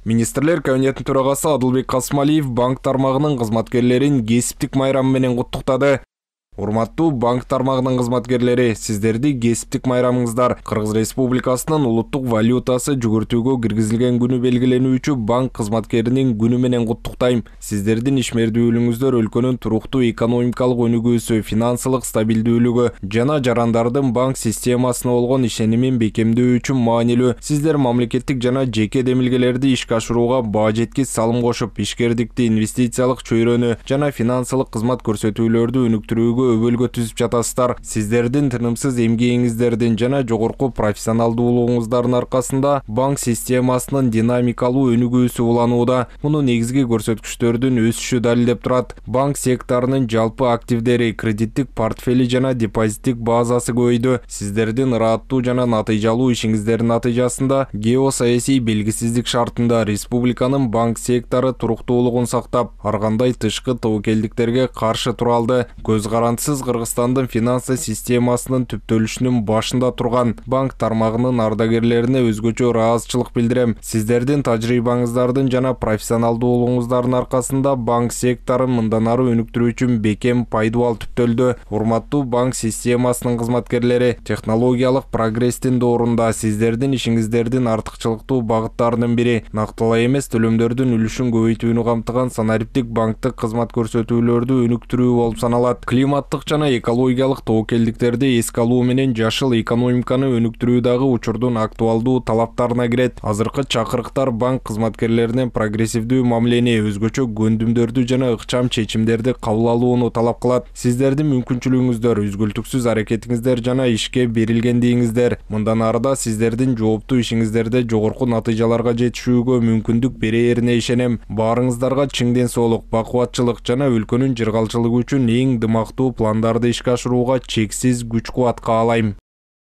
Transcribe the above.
Министрлер кабинетинин төрагасы Адылбек Касымалиев банк тармагынын кызматкерлерин кесиптик майрамы менен куттуктады. Урматтуу банк тармагынын кызматкерлери, сиздерди кесиптик майрамыңыздар. Кыргыз Республикасынын улуттук валютасы жүгүртүүгө киргизилген күнү белгиленүүчү банк кызматкеринин күнү менен куттуктайм. Сиздердин ишмердүүлүгүңүздөр өлкөнүн туруктуу экономикалык өнүгүүсү, финансылык стабилдүүлүгү жана жарандардын банк системасына болгон ишенимин бекемдөө үчүн маанилүү. Сиздер мамлекеттик жана жеке демилгелерди ишке ашырууга баа жеткис салым кошуп, ишкердикти, инвестициялык чөйрөнү жана финансылык кызмат көрсөтүүлөрдү өнүктүрүүгө өбөлгө түзүп жатасыздар. Сиздердин тынымсыз эмгегиңиздердин жана жогорку профессионалдуулугуңуздардын аркасында банк системасынын динамикалуу өнүгүүсү уланууда. Мунун негизги көрсөткүчтөрдүн өсүшү далилдеп турат. Банк секторунун жалпы активдери, кредиттик портфели жана депозиттик базасы көбөйдү. Сиздердин ырааттуу жана натыйжалуу ишиңиздердин натыйжасында геосаясий белгисиздик шартында республиканын банк сектору туруктуулугун сактап, ар кандай тышкы тобокелдиктерге каршы тура алды. Көз карандысыз Кыргызстандын финансы системасынын түптөлүшүнүн башында турган банк тармагынын ардагерлерине өзгөчө ыраазычылык билдирем. Сиздердин тажрыйбаңыздардын жана профессионалдуулугуңуздардын аркасында банк секторун мындан ары өнүктүрүү үчүн бекем пайдубал түптөлдү. Урматтуу банк системасынын кызматкерлери, технологиялык прогресстин доорунда сиздердин ишиңиздердин артыкчылыктуу багыттарынын бири нактылай эмес төлөмдөрдүн үлүшүн көбөйтүүнү камтыган санариптик банктык кызмат көрсөтүүлөрдү өнүктүрүү болуп саналат. Климаттык жана экологиялык тобокелдиктерди эске алуу менен жашыл экономиканы өнүктүрүү дагы учурдун актуалдуу талаптарына кирет. Азыркы чакырыктар банк кызматкерлеринен прогрессивдүү мамилени, өзгөчө көндүмдөрдү жана ыкчам чечимдерди кабыл алууну талап кылат. Сиздердин мүмкүнчүлүгүңүздөр, үзгүлтүксүз аракетиңиздер жана ишке берилгендигиңиздер мындан арыда сиздердин жооптуу ишиңиздерде жогорку натыйжаларга жетишүүгө мүмкүндүк берээрине ишенем. Баарыңыздарга чың ден соолук, бакубатчылык жана өлкөнүн жыргалчылыгы үчүн эң дымактуу пландарды ишке ашырууга чексиз күч-кубат каалайм.